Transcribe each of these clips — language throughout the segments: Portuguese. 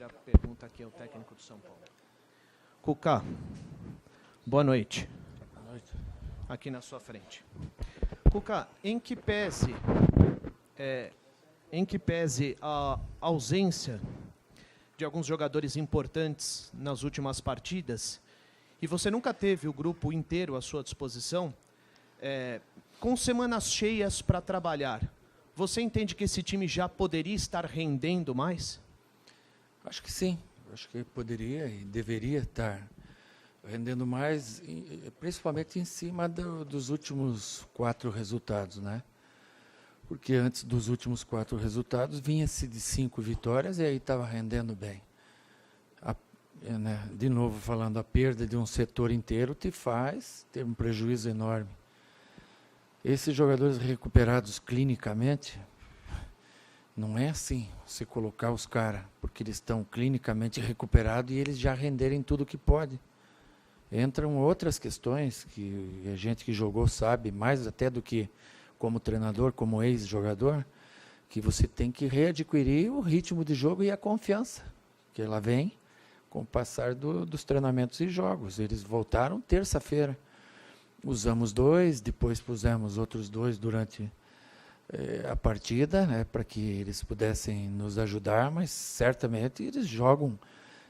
primeira pergunta aqui ao técnico do São Paulo. Cuca, boa noite. Boa noite. Aqui na sua frente. Cuca, em que pese a ausência de alguns jogadores importantes nas últimas partidas, e você nunca teve o grupo inteiro à sua disposição, com semanas cheias para trabalhar, você entende que esse time já poderia estar rendendo mais? Acho que sim. Acho que poderia e deveria estar rendendo mais, principalmente em cima dos últimos 4 resultados, né? Porque antes dos últimos 4 resultados vinha-se de 5 vitórias e aí estava rendendo bem. De novo falando, a perda de um setor inteiro te faz ter um prejuízo enorme. Esses jogadores recuperados clinicamente, não é assim você colocar os caras, porque eles estão clinicamente recuperados e eles já renderem tudo que pode. Entram outras questões que a gente que jogou sabe, mais até do que como treinador, como ex-jogador, que você tem que readquirir o ritmo de jogo e a confiança, que ela vem com o passar dos treinamentos e jogos. Eles voltaram terça-feira. Usamos 2, depois pusemos outros 2 durante a partida, né, para que eles pudessem nos ajudar, mas certamente eles jogam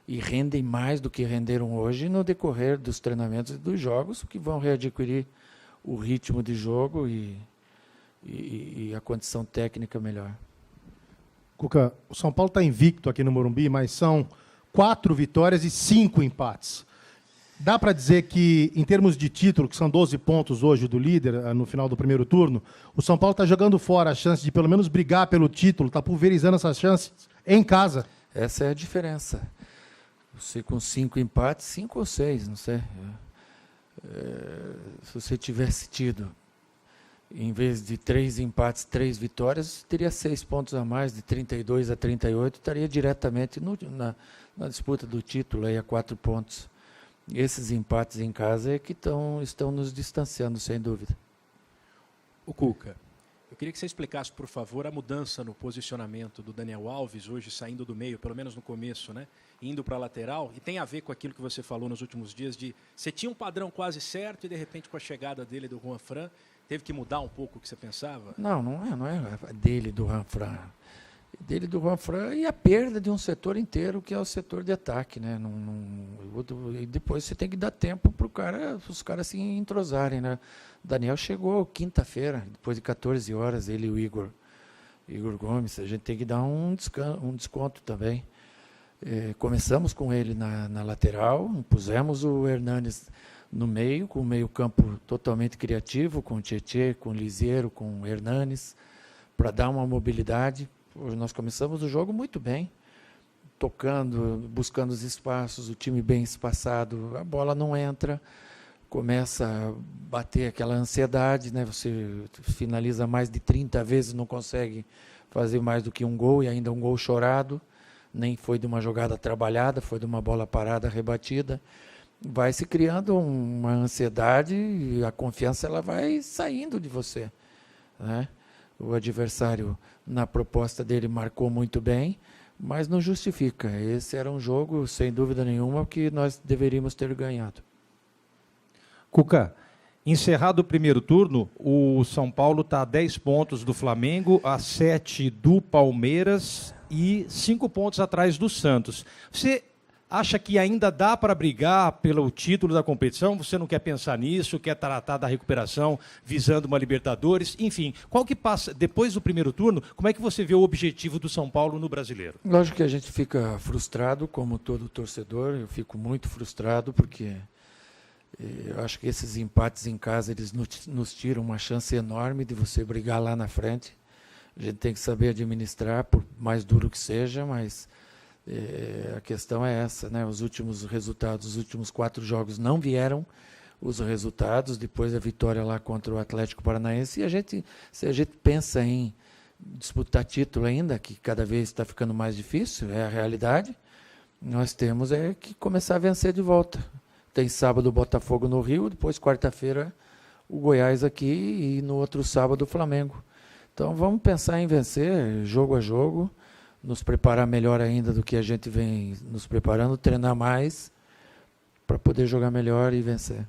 e rendem mais do que renderam hoje no decorrer dos treinamentos e dos jogos, que vão readquirir o ritmo de jogo e a condição técnica melhor. Cuca, o São Paulo está invicto aqui no Morumbi, mas são 4 vitórias e 5 empates. Dá para dizer que, em termos de título, que são 12 pontos hoje do líder, no final do primeiro turno, o São Paulo está jogando fora a chance de pelo menos brigar pelo título, está pulverizando essas chances em casa. Essa é a diferença. Você com 5 empates, 5 ou 6, não sei. Se você tivesse tido, em vez de 3 empates, 3 vitórias, teria 6 pontos a mais, de 32 a 38, estaria diretamente na disputa do título, aí a 4 pontos. Esses empates em casa é que estão nos distanciando, sem dúvida. O Cuca, eu queria que você explicasse, por favor, a mudança no posicionamento do Daniel Alves, hoje saindo do meio, pelo menos no começo, né? Indo para a lateral, e tem a ver com aquilo que você falou nos últimos dias, de você tinha um padrão quase certo e, de repente, com a chegada dele do Juan Fran, teve que mudar um pouco o que você pensava? Não é dele, do Juan Fran. Dele, do Juan Fran, e a perda de um setor inteiro, que é o setor de ataque, né? E depois você tem que dar tempo para os caras se entrosarem, né? O Daniel chegou quinta-feira, depois de 14 horas, ele e o Igor Gomes, a gente tem que dar um desconto também. Começamos com ele na lateral, pusemos o Hernanes no meio, com o meio-campo totalmente criativo, com o Tietê, com o Liziero, com o Hernanes, para dar uma mobilidade. Nós começamos o jogo muito bem, tocando, buscando os espaços, o time bem espaçado, a bola não entra, começa a bater aquela ansiedade, né? Você finaliza mais de 30 vezes, não consegue fazer mais do que um gol, e ainda um gol chorado, nem foi de uma jogada trabalhada, foi de uma bola parada, rebatida. Vai se criando uma ansiedade e a confiança ela vai saindo de você, né? O adversário, na proposta dele, marcou muito bem, mas não justifica. Esse era um jogo, sem dúvida nenhuma, que nós deveríamos ter ganhado. Cuca, encerrado o primeiro turno, o São Paulo está a 10 pontos do Flamengo, a 7 do Palmeiras e 5 pontos atrás do Santos. Você acha que ainda dá para brigar pelo título da competição? Você não quer pensar nisso, quer tratar da recuperação, visando uma Libertadores? Enfim, qual que passa, depois do primeiro turno, como é que você vê o objetivo do São Paulo no Brasileiro? Lógico que a gente fica frustrado, como todo torcedor. Eu fico muito frustrado, porque eu acho que esses empates em casa, eles nos tiram uma chance enorme de você brigar lá na frente. A gente tem que saber administrar, por mais duro que seja, mas a questão é essa, né? Os últimos resultados, os últimos 4 jogos não vieram os resultados, depois da vitória lá contra o Atlético Paranaense, e se a gente pensa em disputar título ainda, que cada vez está ficando mais difícil, é a realidade, nós temos que começar a vencer de volta. Tem sábado o Botafogo no Rio, depois quarta-feira o Goiás aqui e no outro sábado o Flamengo. Então vamos pensar em vencer jogo a jogo, nos preparar melhor ainda do que a gente vem nos preparando, treinar mais para poder jogar melhor e vencer.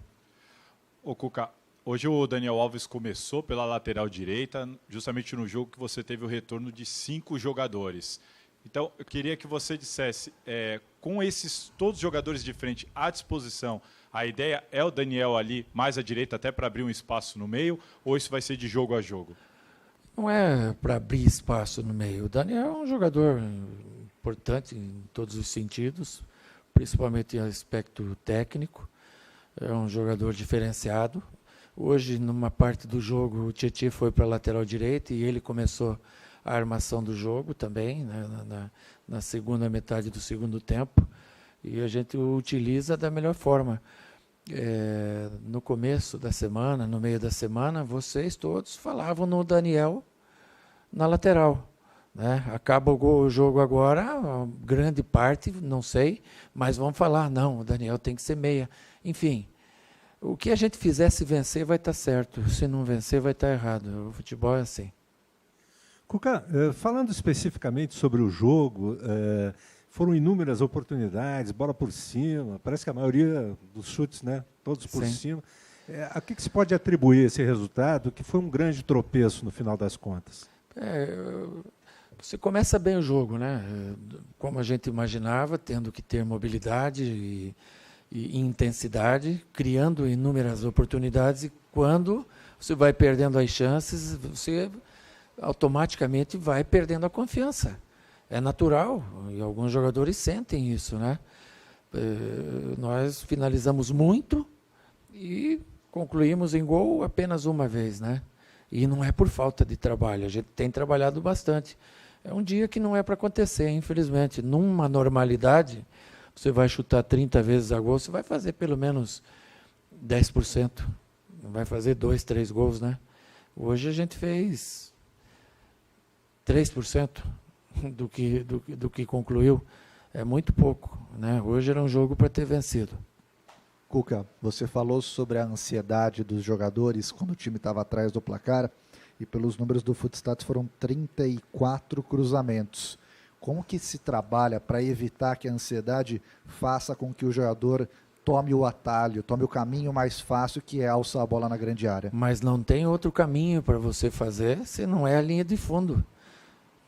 Ô Cuca, hoje o Daniel Alves começou pela lateral direita, justamente no jogo que você teve o retorno de 5 jogadores. Então, eu queria que você dissesse, com esses todos os jogadores de frente à disposição, a ideia é o Daniel ali mais à direita, até para abrir um espaço no meio, ou isso vai ser de jogo a jogo? Não é para abrir espaço no meio. O Daniel é um jogador importante em todos os sentidos, principalmente em aspecto técnico. É um jogador diferenciado. Hoje, numa parte do jogo, o Tietê foi para a lateral direita e ele começou a armação do jogo também, né, na segunda metade do segundo tempo. E a gente o utiliza da melhor forma. No começo da semana, no meio da semana, vocês todos falavam no Daniel na lateral, né? Acaba o jogo agora, a grande parte, não sei, mas vamos falar, não, o Daniel tem que ser meia. Enfim, o que a gente fizer, se vencer, vai estar certo. Se não vencer, vai estar errado. O futebol é assim. Cuca, falando especificamente sobre o jogo, foram inúmeras oportunidades, bola por cima, parece que a maioria dos chutes, né, todos por cima. A que se pode atribuir esse resultado, que foi um grande tropeço no final das contas? Você começa bem o jogo, né? Como a gente imaginava, tendo que ter mobilidade e intensidade, criando inúmeras oportunidades, e quando você vai perdendo as chances, você automaticamente vai perdendo a confiança. É natural, e alguns jogadores sentem isso, né? Nós finalizamos muito e concluímos em gol apenas uma vez, né? E não é por falta de trabalho, a gente tem trabalhado bastante. É um dia que não é para acontecer, infelizmente. Numa normalidade, você vai chutar 30 vezes a gol, você vai fazer pelo menos 10%. Vai fazer 2, 3 gols, né? Hoje a gente fez 3% do que concluiu. É muito pouco, né? Hoje era um jogo para ter vencido. Cuca, você falou sobre a ansiedade dos jogadores quando o time estava atrás do placar, e pelos números do Footstats foram 34 cruzamentos. Como que se trabalha para evitar que a ansiedade faça com que o jogador tome o atalho, tome o caminho mais fácil, que é alçar a bola na grande área? Mas não tem outro caminho para você fazer se não é a linha de fundo.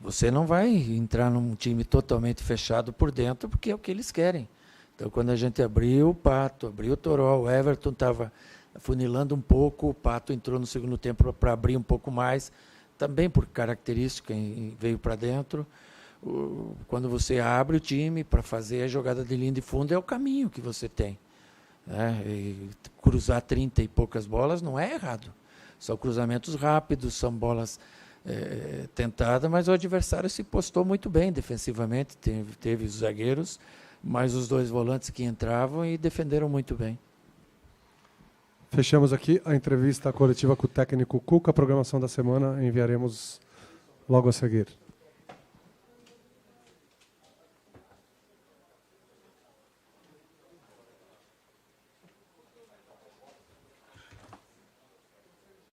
Você não vai entrar num time totalmente fechado por dentro, porque é o que eles querem. Então, quando a gente abriu o Pato, abriu o Toró, o Everton estava funilando um pouco, o Pato entrou no segundo tempo para abrir um pouco mais, também por característica, veio para dentro. Quando você abre o time para fazer a jogada de linha de fundo, é o caminho que você tem, né? E cruzar 30 e poucas bolas não é errado. São cruzamentos rápidos, são bolas tentadas, mas o adversário se postou muito bem defensivamente, teve os zagueiros, mas os 2 volantes que entravam e defenderam muito bem. Fechamos aqui a entrevista coletiva com o técnico Cuca. A programação da semana enviaremos logo a seguir.